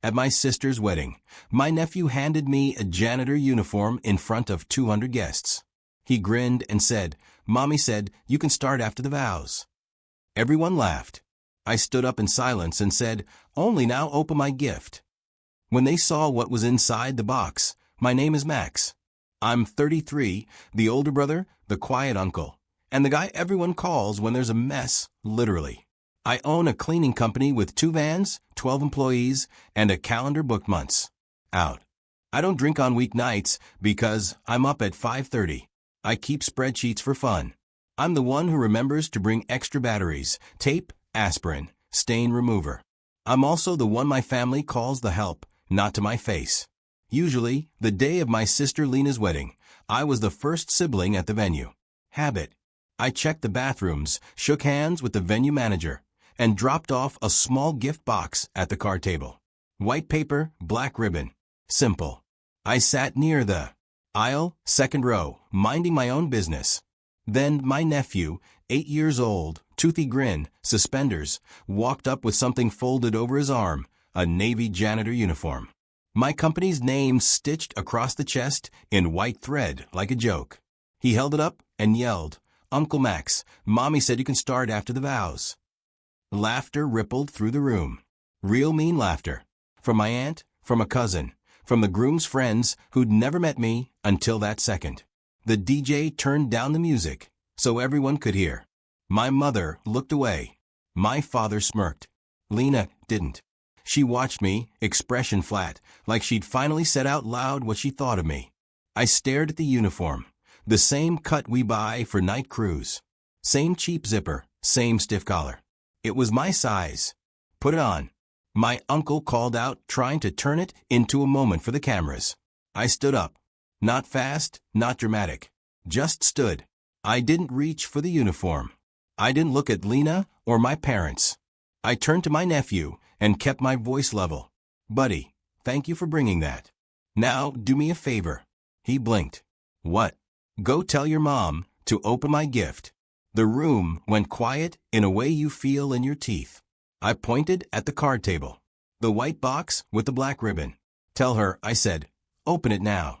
At my sister's wedding, my nephew handed me a janitor uniform in front of 200 guests. He grinned and said, "Mommy said you can start after the vows." Everyone laughed. I stood up in silence and said, "Only now open my gift." When they saw what was inside the box, my name is Max. I'm 33, the older brother, the quiet uncle, and the guy everyone calls when there's a mess, literally. I own a cleaning company with 2 vans, 12 employees, and a calendar booked months out. I don't drink on weeknights because I'm up at 5:30. I keep spreadsheets for fun. I'm the one who remembers to bring extra batteries, tape, aspirin, stain remover. I'm also the one my family calls the help, not to my face. Usually, the day of my sister Lena's wedding, I was the first sibling at the venue. Habit. I checked the bathrooms, shook hands with the venue manager, and dropped off a small gift box at the card table. White paper, black ribbon. Simple. I sat near the aisle, second row, minding my own business. Then my nephew, 8 years old, toothy grin, suspenders, walked up with something folded over his arm, a Navy janitor uniform. My company's name stitched across the chest in white thread like a joke. He held it up and yelled, "Uncle Max, Mommy said you can start after the vows." Laughter rippled through the room. Real mean laughter. From my aunt, from a cousin, from the groom's friends who'd never met me until that second. The DJ turned down the music so everyone could hear. My mother looked away. My father smirked. Lena didn't. She watched me, expression flat, like she'd finally said out loud what she thought of me. I stared at the uniform. The same cut we buy for night crews. Same cheap zipper, same stiff collar. It was my size. "Put it on." My uncle called out, trying to turn it into a moment for the cameras. I stood up. Not fast, not dramatic. Just stood. I didn't reach for the uniform. I didn't look at Lena or my parents. I turned to my nephew and kept my voice level. "Buddy, thank you for bringing that. Now do me a favor." He blinked. "What?" "Go tell your mom to open my gift." The room went quiet in a way you feel in your teeth. I pointed at the card table. The white box with the black ribbon. "Tell her," I said. "Open it now."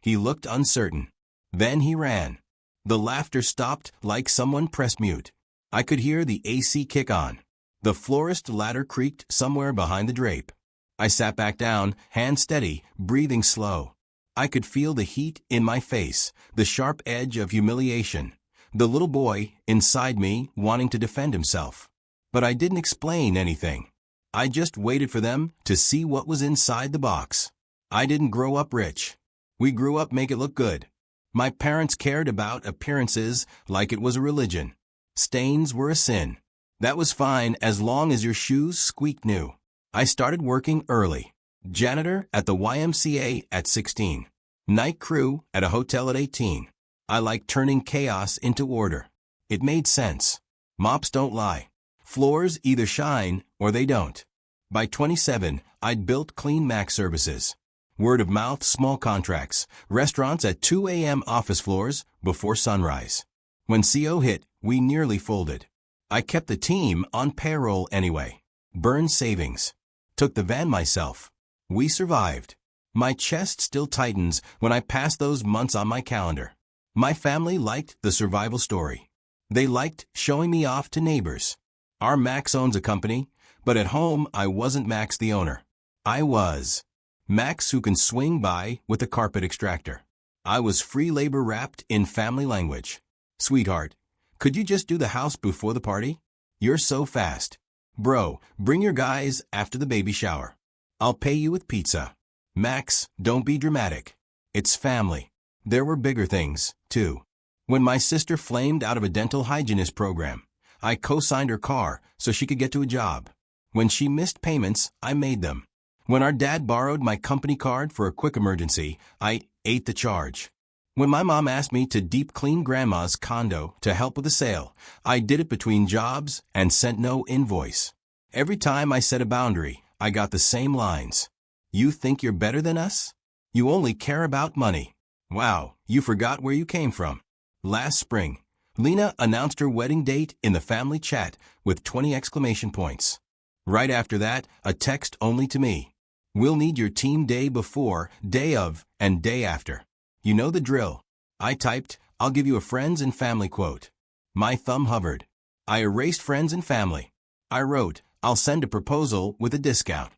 He looked uncertain. Then he ran. The laughter stopped like someone pressed mute. I could hear the AC kick on. The florist ladder creaked somewhere behind the drape. I sat back down, hand steady, breathing slow. I could feel the heat in my face, the sharp edge of humiliation. The little boy inside me wanting to defend himself. But I didn't explain anything. I just waited for them to see what was inside the box. I didn't grow up rich. We grew up make it look good. My parents cared about appearances like it was a religion. Stains were a sin. That was fine as long as your shoes squeaked new. I started working early. Janitor at the YMCA at 16. Night crew at a hotel at 18. I liked turning chaos into order. It made sense. Mops don't lie. Floors either shine or they don't. By 27, I'd built clean Mac services. Word of mouth small contracts, restaurants at 2 a.m. office floors before sunrise. When CO hit, we nearly folded. I kept the team on payroll anyway. Burned savings. Took the van myself. We survived. My chest still tightens when I pass those months on my calendar. My family liked the survival story. They liked showing me off to neighbors. Our Max owns a company, but at home I wasn't Max the owner. I was Max who can swing by with a carpet extractor. I was free labor wrapped in family language. "Sweetheart, could you just do the house before the party? You're so fast. Bro, bring your guys after the baby shower. I'll pay you with pizza. Max, don't be dramatic. It's family." There were bigger things, too. When my sister flamed out of a dental hygienist program, I co-signed her car so she could get to a job. When she missed payments, I made them. When our dad borrowed my company card for a quick emergency, I ate the charge. When my mom asked me to deep clean grandma's condo to help with the sale, I did it between jobs and sent no invoice. Every time I set a boundary, I got the same lines. "You think you're better than us? You only care about money. Wow, you forgot where you came from." Last spring, Lena announced her wedding date in the family chat with 20 exclamation points. Right after that, a text only to me. We'll need your team day before, day of, and day after. You know the drill. I typed, I'll give you a friends and family quote. My thumb hovered. I erased friends and family. I wrote, I'll send a proposal with a discount.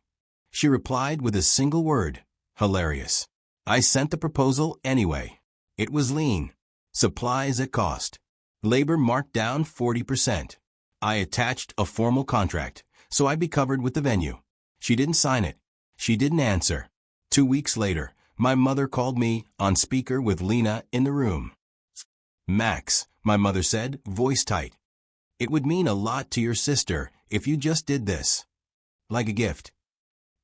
She replied with a single word, hilarious. I sent the proposal anyway. It was lean. Supplies at cost. Labor marked down 40%. I attached a formal contract, so I'd be covered with the venue. She didn't sign it. She didn't answer. 2 weeks later, my mother called me on speaker with Lena in the room. Max, my mother said, voice tight. It would mean a lot to your sister if you just did this. Like a gift.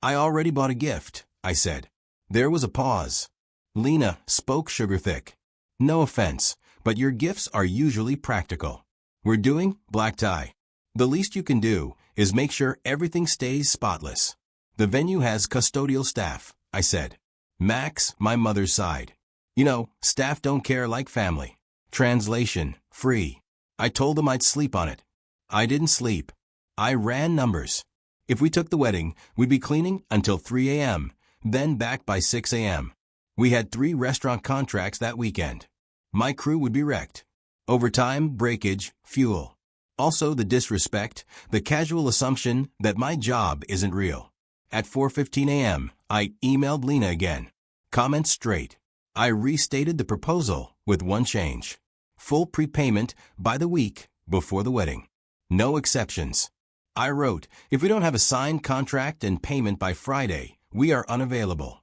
I already bought a gift, I said. There was a pause. Lena spoke sugar thick. No offense, but your gifts are usually practical. We're doing black tie. The least you can do is make sure everything stays spotless. The venue has custodial staff, I said. Max, my mother sighed. You know, staff don't care like family. Translation, free. I told them I'd sleep on it. I didn't sleep. I ran numbers. If we took the wedding, we'd be cleaning until 3 a.m., then back by 6 a.m. We had 3 restaurant contracts that weekend. My crew would be wrecked. Overtime, breakage, fuel. Also the disrespect, the casual assumption that my job isn't real. At 4:15 a.m., I emailed Lena again. Comment straight. I restated the proposal with one change. Full prepayment by the week before the wedding. No exceptions. I wrote, if we don't have a signed contract and payment by Friday, we are unavailable.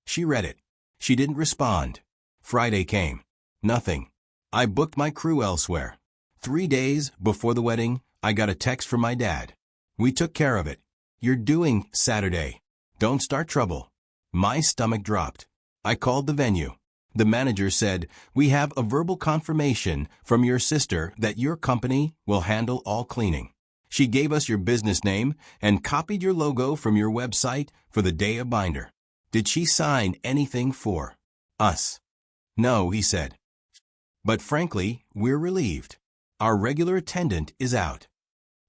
She read it. She didn't respond. Friday came. Nothing. I booked my crew elsewhere. 3 days before the wedding, I got a text from my dad. We took care of it. You're doing Saturday. Don't start trouble. My stomach dropped. I called the venue. The manager said, we have a verbal confirmation from your sister that your company will handle all cleaning. She gave us your business name and copied your logo from your website for the day of binder. Did she sign anything for us? No, he said. But frankly, we're relieved. Our regular attendant is out.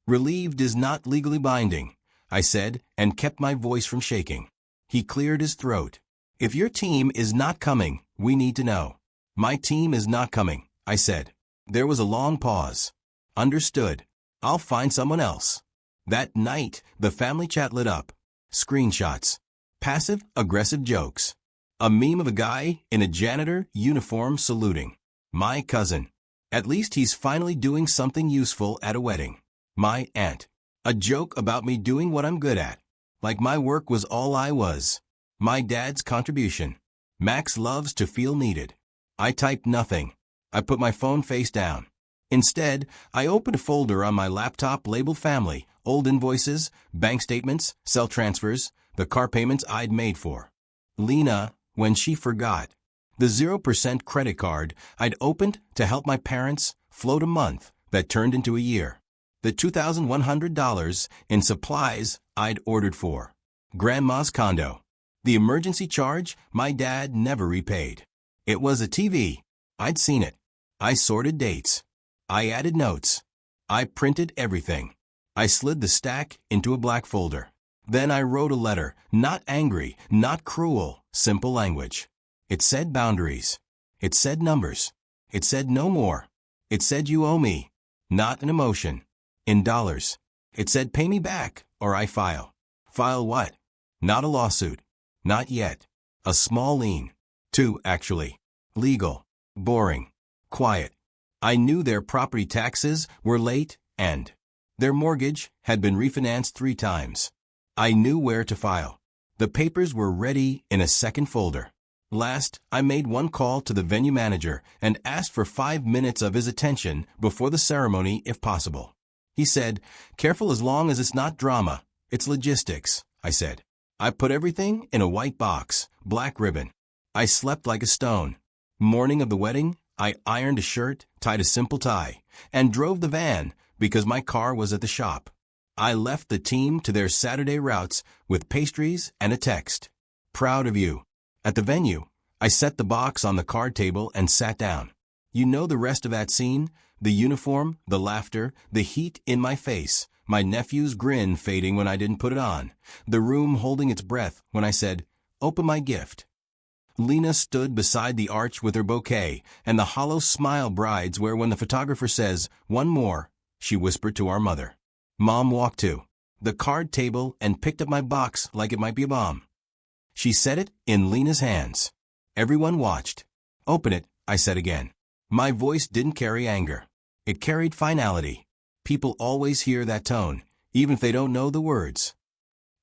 Relieved is not legally binding, I said, and kept my voice from shaking. He cleared his throat. If your team is not coming, we need to know. My team is not coming, I said. There was a long pause. Understood. I'll find someone else. That night, the family chat lit up. Screenshots. Passive-aggressive jokes. A meme of a guy in a janitor uniform saluting. My cousin. At least he's finally doing something useful at a wedding. My aunt. A joke about me doing what I'm good at. Like my work was all I was. My dad's contribution. Max loves to feel needed. I typed nothing. I put my phone face down. Instead, I opened a folder on my laptop labeled Family, old invoices, bank statements, cell transfers, the car payments I'd made for. Lena, when she forgot. The 0% credit card I'd opened to help my parents float a month that turned into a year. The $2,100 in supplies I'd ordered for. Grandma's condo. The emergency charge my dad never repaid. It was a TV. I'd seen it. I sorted dates. I added notes. I printed everything. I slid the stack into a black folder. Then I wrote a letter, not angry, not cruel, simple language. It said boundaries. It said numbers. It said no more. It said you owe me. Not an emotion. In dollars. It said pay me back, or I file. File what? Not a lawsuit. Not yet. A small lien. 2, actually. Legal. Boring. Quiet. I knew their property taxes were late, and their mortgage had been refinanced 3 times. I knew where to file. The papers were ready in a second folder. Last, I made one call to the venue manager and asked for 5 minutes of his attention before the ceremony if possible. He said, careful as long as it's not drama. It's logistics, I said. I put everything in a white box, black ribbon. I slept like a stone. Morning of the wedding, I ironed a shirt, tied a simple tie, and drove the van because my car was at the shop. I left the team to their Saturday routes with pastries and a text. Proud of you. At the venue, I set the box on the card table and sat down. You know the rest of that scene? The uniform, the laughter, the heat in my face, My nephew's grin fading when I didn't put it on, the room holding its breath when I said, "Open my gift." Lena stood beside the arch with her bouquet and the hollow smile brides wear when the photographer says, "One more," she whispered to our mother. Mom walked to the card table and picked up my box like it might be a bomb. She set it in Lena's hands. Everyone watched. "Open it," I said again. My voice didn't carry anger. It carried finality. People always hear that tone, even if they don't know the words.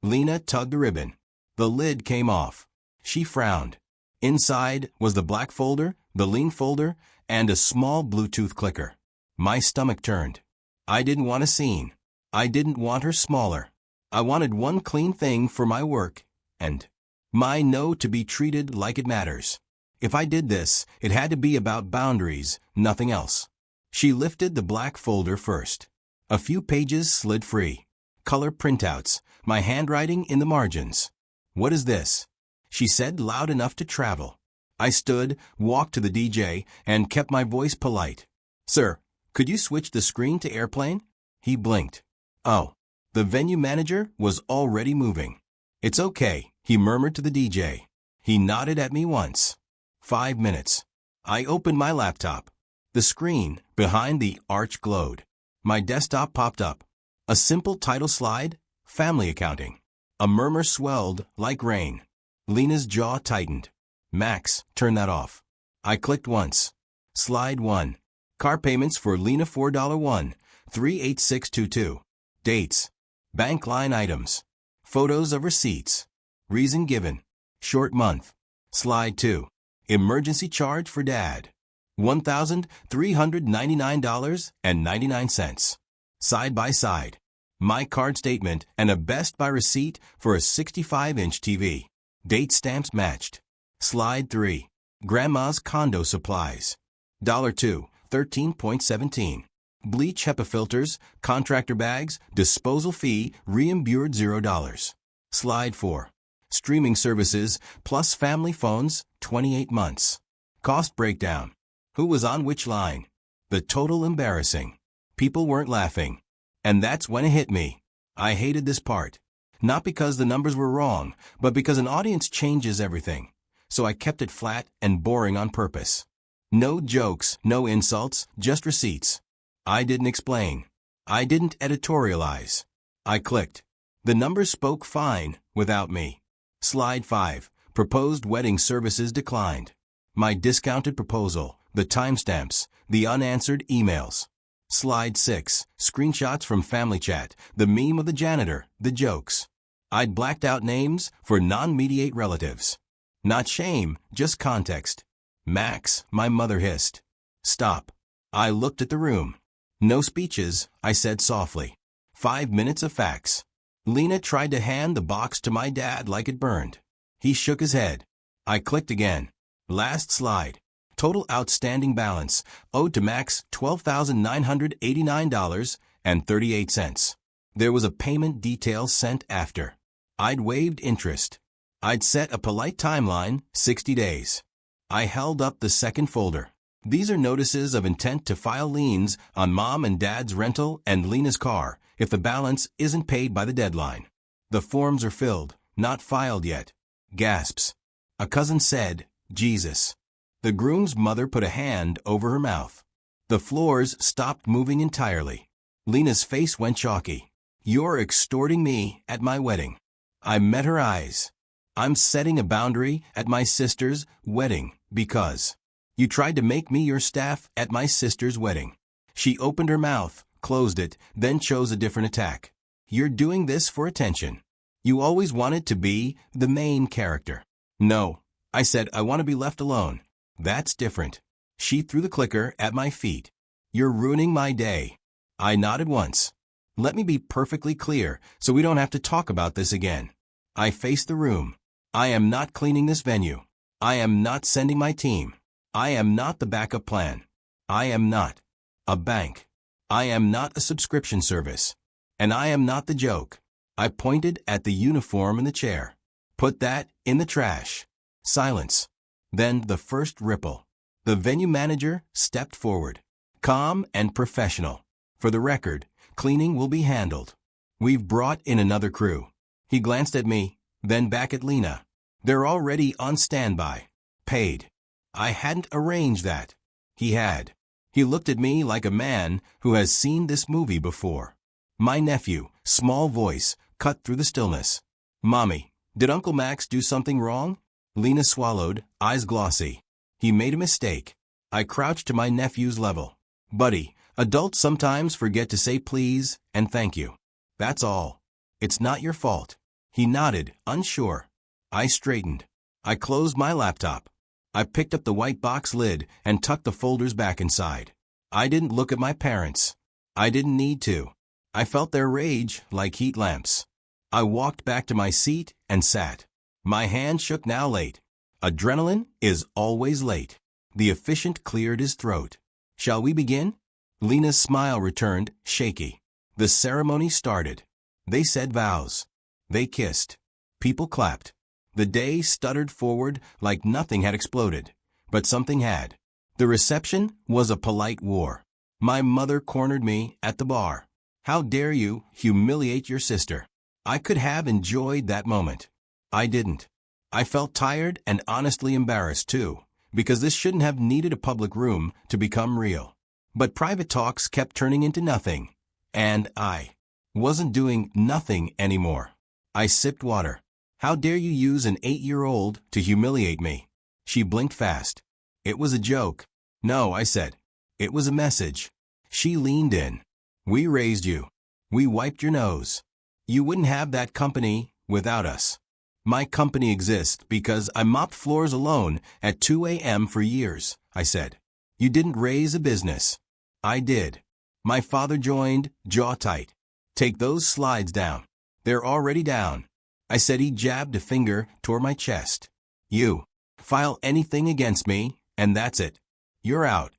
Lena tugged the ribbon. The lid came off. She frowned. Inside was the black folder, the lean folder, and a small Bluetooth clicker. My stomach turned. I didn't want a scene. I didn't want her smaller. I wanted one clean thing for my work, and my no to be treated like it matters. If I did this, it had to be about boundaries, nothing else. She lifted the black folder first. A few pages slid free. Color printouts, my handwriting in the margins. "What is this?" she said loud enough to travel. I stood, walked to the DJ, and kept my voice polite. "Sir, could you switch the screen to airplane?" He blinked. Oh, the venue manager was already moving. "It's okay," he murmured to the DJ. He nodded at me once. 5 minutes. I opened my laptop. The screen behind the arch glowed. My desktop popped up. A simple title slide, Family Accounting. A murmur swelled like rain. Lena's jaw tightened. "Max, turn that off." I clicked once. Slide 1. Car payments for Lena $4.1, 38622. Dates. Bank line items. Photos of receipts. Reason given. Short month. Slide 2. Emergency charge for dad. $1,399.99. Side by side. My card statement and a Best Buy receipt for a 65-inch TV. Date stamps matched. Slide 3. Grandma's condo supplies. $2, 13.17. Bleach HEPA filters, contractor bags, disposal fee, reimbursed $0. Slide 4. Streaming services plus family phones, 28 months. Cost breakdown. Who was on which line? The total embarrassing. People weren't laughing. And that's when it hit me. I hated this part. Not because the numbers were wrong, but because an audience changes everything. So I kept it flat and boring on purpose. No jokes, no insults, just receipts. I didn't explain. I didn't editorialize. I clicked. The numbers spoke fine without me. Slide 5. Proposed wedding services declined. My discounted proposal, the timestamps, the unanswered emails. Slide 6. Screenshots from family chat, the meme of the janitor, the jokes. I'd blacked out names for non-mediate relatives. Not shame, just context. "Max," my mother hissed. "Stop." I looked at the room. "No speeches," I said softly. 5 minutes of facts. Lena tried to hand the box to my dad like it burned. He shook his head. I clicked again. Last slide. Total outstanding balance, owed to Max $12,989.38. There was a payment detail sent after. I'd waived interest. I'd set a polite timeline, 60 days. I held up the second folder. These are notices of intent to file liens on Mom and Dad's rental and Lena's car if the balance isn't paid by the deadline. The forms are filled, not filed yet. Gasps. A cousin said, "Jesus." The groom's mother put a hand over her mouth. The floors stopped moving entirely. Lena's face went chalky. "You're extorting me at my wedding." I met her eyes. "I'm setting a boundary at my sister's wedding because you tried to make me your staff at my sister's wedding." She opened her mouth, closed it, then chose a different attack. "You're doing this for attention. You always wanted to be the main character." "No," I said, "I want to be left alone." "That's different." She threw the clicker at my feet. "You're ruining my day." I nodded once. "Let me be perfectly clear so we don't have to talk about this again." I faced the room. I am not cleaning this venue. I am not sending my team. I am not the backup plan. I am not a bank. I am not a subscription service. And I am not the joke. I pointed at the uniform in the chair. "Put that in the trash." Silence. Then the first ripple. The venue manager stepped forward. Calm and professional. "For the record, Cleaning will be handled. We've brought in another crew. He glanced at me, then back at Lena. They're already on standby. Paid. I hadn't arranged that. He had. He looked at me like a man who has seen this movie before. My nephew, small voice, cut through the stillness. Mommy, did Uncle Max do something wrong? Lena swallowed, eyes glossy. He made a mistake. I crouched to my nephew's level. Buddy, adults sometimes forget to say please and thank you. That's all. It's not your fault. He nodded, unsure. I straightened. I closed my laptop. I picked up the white box lid and tucked the folders back inside. I didn't look at my parents. I didn't need to. I felt their rage like heat lamps. I walked back to my seat and sat. My hand shook now late. Adrenaline is always late. The officiant cleared his throat. Shall we begin? Lena's smile returned, shaky. The ceremony started. They said vows. They kissed. People clapped. The day stuttered forward like nothing had exploded, but something had. The reception was a polite war. My mother cornered me at the bar. How dare you humiliate your sister? I could have enjoyed that moment. I didn't. I felt tired and honestly embarrassed too, because this shouldn't have needed a public room to become real. But private talks kept turning into nothing, and I wasn't doing nothing anymore. I sipped water. How dare you use an 8-year-old to humiliate me? She blinked fast. It was a joke. No, I said. It was a message. She leaned in. We raised you. We wiped your nose. You wouldn't have that company without us. My company exists because I mopped floors alone at 2 a.m. for years, I said. You didn't raise a business. I did. My father joined, jaw tight. Take those slides down. They're already down. I said. He jabbed a finger toward my chest. You file anything against me, and that's it. You're out.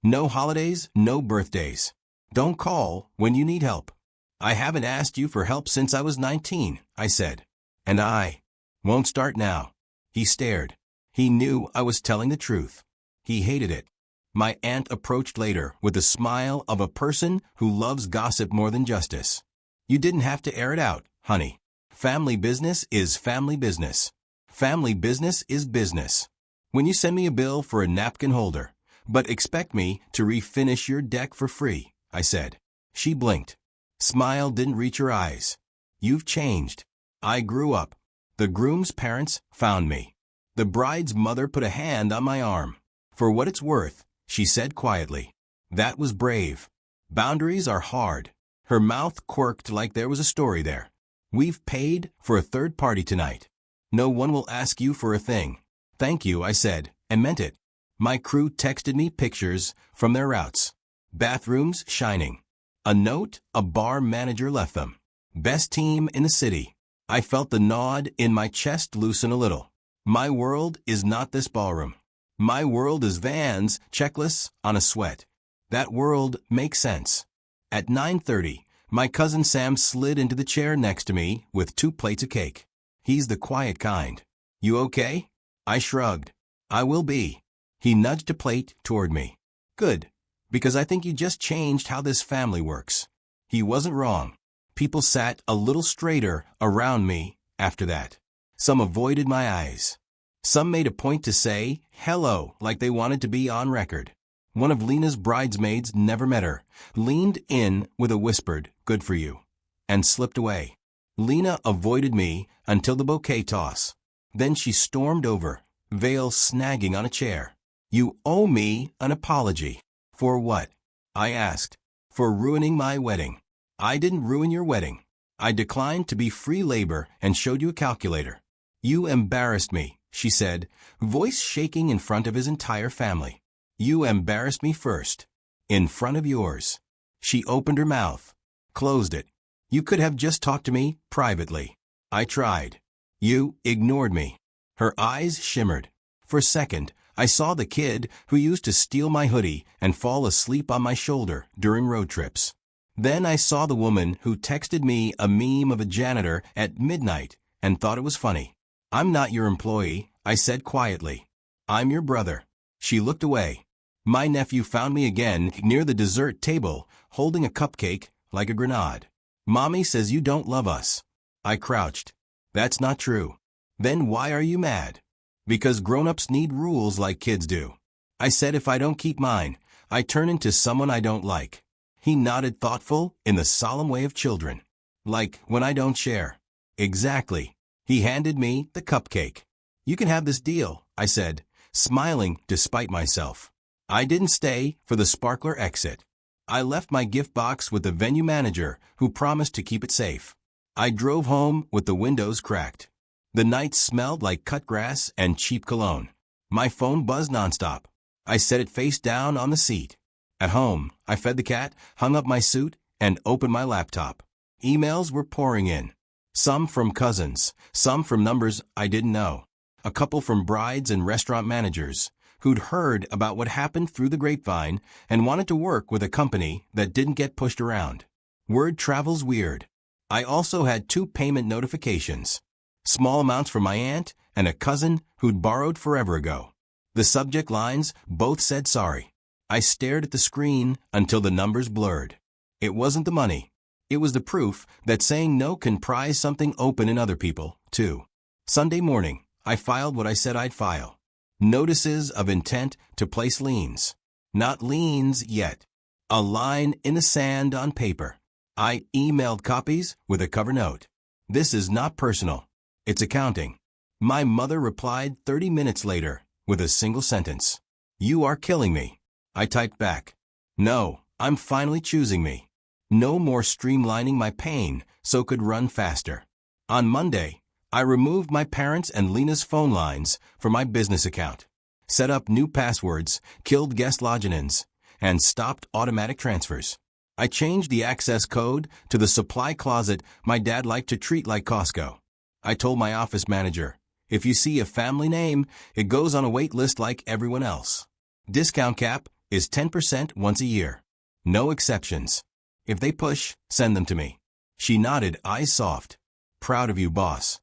No holidays, no birthdays. Don't call when you need help. I haven't asked you for help since I was 19, I said. And I won't start now. He stared. He knew I was telling the truth. He hated it. My aunt approached later with the smile of a person who loves gossip more than justice. You didn't have to air it out, honey. Family business is family business. Family business is business. When you send me a bill for a napkin holder, but expect me to refinish your deck for free, I said. She blinked. Smile didn't reach her eyes. You've changed. I grew up. The groom's parents found me. The bride's mother put a hand on my arm. For what it's worth, she said quietly. That was brave. Boundaries are hard. Her mouth quirked like there was a story there. We've paid for a third party tonight. No one will ask you for a thing. Thank you, I said, and meant it. My crew texted me pictures from their routes. Bathrooms shining. A note a bar manager left them. Best team in the city. I felt the nod in my chest loosen a little. My world is not this ballroom. My world is Vans, checklists on a sweat. That world makes sense. At 9:30, my cousin Sam slid into the chair next to me with 2 plates of cake. He's the quiet kind. You okay? I shrugged. I will be. He nudged a plate toward me. Good, because I think you just changed how this family works. He wasn't wrong. People sat a little straighter around me after that. Some avoided my eyes. Some made a point to say hello like they wanted to be on record. One of Lena's bridesmaids never met her, leaned in with a whispered, "Good for you," and slipped away. Lena avoided me until the bouquet toss. Then she stormed over, veil snagging on a chair. You owe me an apology. For what? I asked. For ruining my wedding. I didn't ruin your wedding. I declined to be free labor and showed you a calculator. You embarrassed me, she said, voice shaking in front of his entire family. You embarrassed me first. In front of yours. She opened her mouth. Closed it. You could have just talked to me privately. I tried. You ignored me. Her eyes shimmered. For a second, I saw the kid who used to steal my hoodie and fall asleep on my shoulder during road trips. Then I saw the woman who texted me a meme of a janitor at midnight and thought it was funny. I'm not your employee, I said quietly. I'm your brother. She looked away. My nephew found me again near the dessert table, holding a cupcake like a grenade. Mommy says you don't love us. I crouched. That's not true. Then why are you mad? Because grown-ups need rules like kids do. I said if I don't keep mine, I turn into someone I don't like. He nodded thoughtful in the solemn way of children. Like when I don't share. Exactly. He handed me the cupcake. You can have this deal, I said, smiling despite myself. I didn't stay for the sparkler exit. I left my gift box with the venue manager, who promised to keep it safe. I drove home with the windows cracked. The night smelled like cut grass and cheap cologne. My phone buzzed nonstop. I set it face down on the seat. At home, I fed the cat, hung up my suit, and opened my laptop. Emails were pouring in. Some from cousins, some from numbers I didn't know. A couple from brides and restaurant managers who'd heard about what happened through the grapevine and wanted to work with a company that didn't get pushed around. Word travels weird. I also had 2 payment notifications. Small amounts from my aunt and a cousin who'd borrowed forever ago. The subject lines both said sorry. I stared at the screen until the numbers blurred. It wasn't the money. It was the proof that saying no can prise something open in other people, too. Sunday morning, I filed what I said I'd file. Notices of intent to place liens. Not liens yet. A line in the sand on paper. I emailed copies with a cover note. This is not personal. It's accounting. My mother replied 30 minutes later with a single sentence. You are killing me. I typed back. No, I'm finally choosing me. No more streamlining my pain so could run faster. On Monday, I removed my parents' and Lena's phone lines for my business account, set up new passwords, killed guest login-ins, and stopped automatic transfers. I changed the access code to the supply closet my dad liked to treat like Costco. I told my office manager, if you see a family name, it goes on a wait list like everyone else. Discount cap is 10% once a year. No exceptions. If they push, send them to me. She nodded, eyes soft. Proud of you, boss.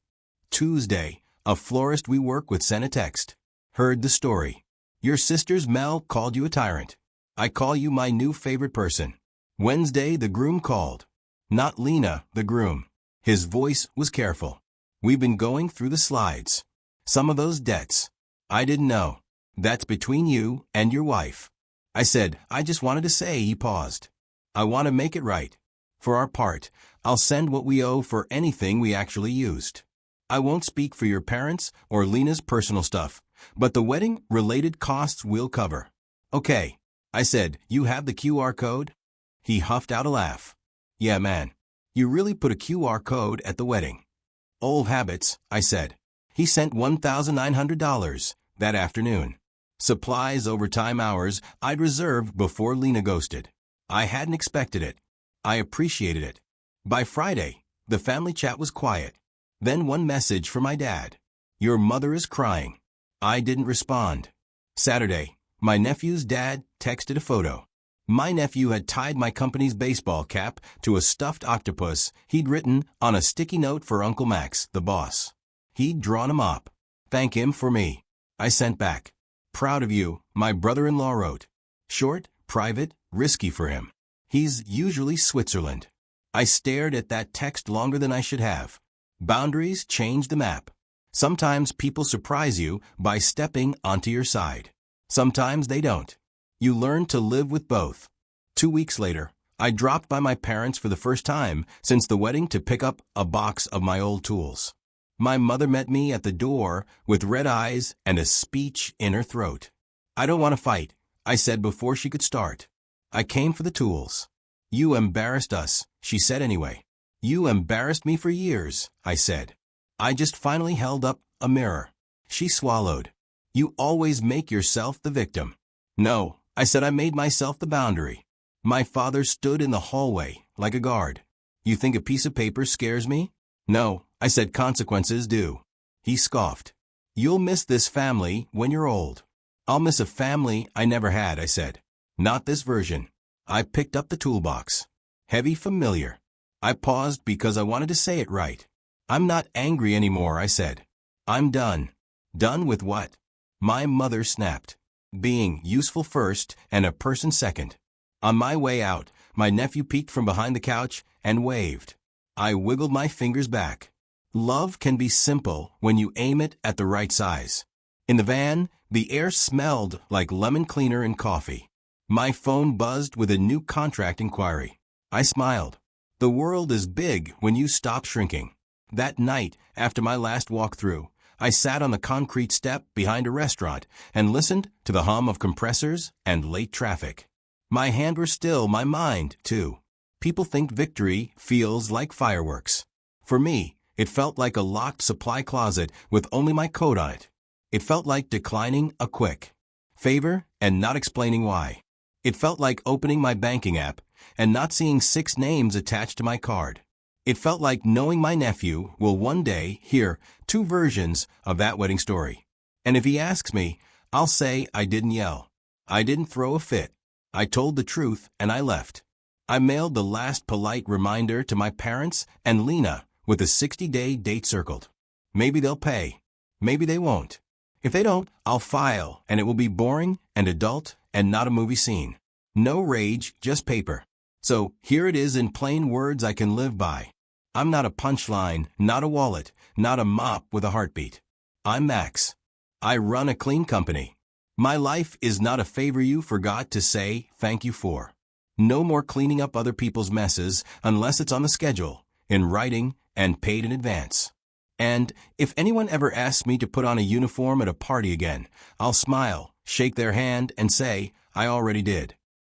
Tuesday, a florist we work with sent a text. Heard the story. Your sister's Mel called you a tyrant. I call you my new favorite person. Wednesday, the groom called. Not Lena, the groom. His voice was careful. We've been going through the slides. Some of those debts. I didn't know. That's between you and your wife. I said, I just wanted to say. He paused. I want to make it right. For our part, I'll send what we owe for anything we actually used. I won't speak for your parents or Lena's personal stuff, but the wedding-related costs we'll cover. Okay. I said, you have the QR code? He huffed out a laugh. Yeah, man. You really put a QR code at the wedding. Old habits, I said. He sent $1,900 that afternoon. Supplies overtime hours I'd reserved before Lena ghosted. I hadn't expected it. I appreciated it. By Friday, the family chat was quiet. Then one message from my dad. Your mother is crying. I didn't respond. Saturday, my nephew's dad texted a photo. My nephew had tied my company's baseball cap to a stuffed octopus he'd written on a sticky note for Uncle Max, the boss. He'd drawn a mop. Thank him for me. I sent back. Proud of you, my brother-in-law wrote. Short, private, risky for him. He's usually Switzerland. I stared at that text longer than I should have. Boundaries change the map. Sometimes people surprise you by stepping onto your side. Sometimes they don't. You learn to live with both. 2 weeks later, I dropped by my parents for the first time since the wedding to pick up a box of my old tools. My mother met me at the door with red eyes and a speech in her throat. I don't want to fight, I said before she could start. I came for the tools. You embarrassed us, she said anyway. You embarrassed me for years, I said. I just finally held up a mirror. She swallowed. You always make yourself the victim. No, I said I made myself the boundary. My father stood in the hallway like a guard. You think a piece of paper scares me? No, I said consequences do. He scoffed. You'll miss this family when you're old. I'll miss a family I never had, I said. Not this version. I picked up the toolbox. Heavy, familiar. I paused because I wanted to say it right. I'm not angry anymore, I said. I'm done. Done with what? My mother snapped. Being useful first and a person second. On my way out, My nephew peeked from behind the couch and waved. I wiggled my fingers back. Love can be simple when you aim it at the right size. In the van, the air smelled like lemon cleaner and coffee. My phone buzzed with a new contract inquiry. I smiled. The world is big when you stop shrinking. That night, after my last walkthrough, I sat on the concrete step behind a restaurant and listened to the hum of compressors and late traffic. My hands were still, my mind, too. People think victory feels like fireworks. For me, it felt like a locked supply closet with only my coat on it. It felt like declining a quick favor and not explaining why. It felt like opening my banking app and not seeing 6 names attached to my card. It felt like knowing my nephew will one day hear 2 versions of that wedding story. And if he asks me, I'll say I didn't yell. I didn't throw a fit. I told the truth and I left. I mailed the last polite reminder to my parents and Lena with a 60-day date circled. Maybe they'll pay. Maybe they won't. If they don't, I'll file, and it will be boring and adult and not a movie scene. No rage, just paper. So here it is in plain words I can live by. I'm not a punchline, not a wallet, not a mop with a heartbeat. I'm Max. I run a clean company. My life is not a favor you forgot to say thank you for. No more cleaning up other people's messes unless it's on the schedule, in writing, and paid in advance. And if anyone ever asks me to put on a uniform at a party again, I'll smile, shake their hand, and say, I already did.